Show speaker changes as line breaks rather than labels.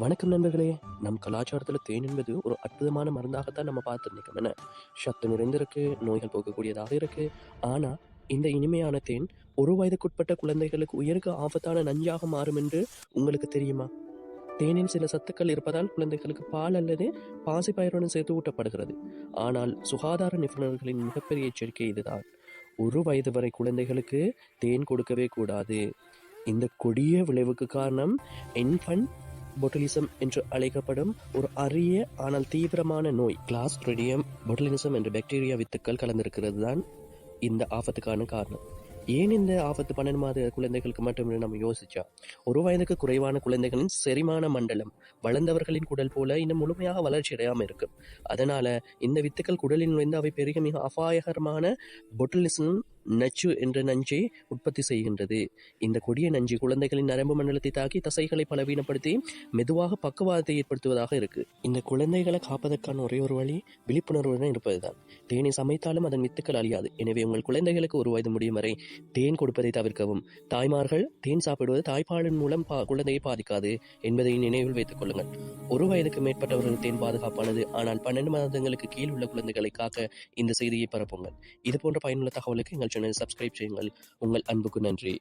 வணக்கம் நண்பர்களே. நம் கலாச்சாரத்தில் தேன் என்பது ஒரு அற்புதமான மருந்தாகத்தான் நம்ம பார்த்துருக்கோம். என்ன சத்து நிறைந்திருக்கு, நோய்கள் போக்கக்கூடியதாக இருக்கு. ஆனால் இந்த இனிமையான தேன் ஒரு வயதுக்குட்பட்ட குழந்தைகளுக்கு உயிருக்கு ஆபத்தான நஞ்சாக மாறும் என்று உங்களுக்கு தெரியுமா? தேனில் சில சத்துக்கள் இருப்பதால் குழந்தைகளுக்கு பால் அல்லது பாசிப்பயிறுடன் சேர்த்து ஊட்டப்படுகிறது. ஆனால் சுகாதார நிபுணர்களின் மிகப்பெரிய எச்சரிக்கை இதுதான்: ஒரு வயது வரை குழந்தைகளுக்கு தேன் கொடுக்கவே கூடாது. இந்த கொடிய விளைவுக்கு காரணம் இன்ஃபன்ட் பொட்டுலிசம் என்று அழைக்கப்படும் ஒரு அரிய ஆனால் தீவிரமான நோய். கிளாஸ்ட்ரிடியம் பொட்டுலிசம் என்ற பாக்டீரியா வித்துக்கள் கலந்திருக்கிறது தான் இந்த ஆபத்துக்கான காரணம். ஏன் இந்த ஆபத்து 12 மாத குழந்தைகளுக்கு மட்டுமே நம்ம யோசிச்சா, ஒரு வயதுக்கு குறைவான குழந்தைகளின் செரிமான மண்டலம் வளர்ந்தவர்களின் குடல் போல இன்னும் முழுமையாக வளர்ச்சி அடையாமல் இருக்கும். அதனால இந்த வித்துக்கள் குடலில் நுழைந்து அவை பெருக மிக அபாயகரமான பொட்டுலிசம் நச்சு என்ற நஞ்சை உற்பத்தி செய்கின்றது. இந்த கொடிய நஞ்சு குழந்தைகளின் நரம்பு மண்டலத்தை தாக்கி தசைகளை பலவீனப்படுத்தி மெதுவாக பக்கவாதத்தை ஏற்படுத்துவதாக இருக்கு. இந்த குழந்தைகளை காப்பதற்கான ஒரே ஒரு வழி விழிப்புணர்வுடன் இருப்பதுதான். தேனை சமைத்தாலும் அதன் வித்துக்கள் அழியாது. எனவே உங்கள் குழந்தைகளுக்கு ஒரு வயது முடியும் வரை தேன் கொடுப்பதை தவிர்க்கவும். தாய்மார்கள் தேன் சாப்பிடுவது தாய்ப்பாலின் மூலம் குழந்தையை பாதிக்காது என்பதை நினைவில் வைத்துக் கொள்ளுங்கள். ஒரு வயதுக்கு மேற்பட்டவர்கள் தேன் பாதுகாப்பானது. ஆனால் 12 மாதங்களுக்கு கீழ் உள்ள குழந்தைகளை காக்க இந்த செய்தியை பரப்புங்கள். இது போன்ற பயனுள்ள தகவலுக்கு எங்கள் சேனலை சப்ஸ்கிரைப் செய்யுங்கள். உங்கள் அன்புக்கு நன்றி.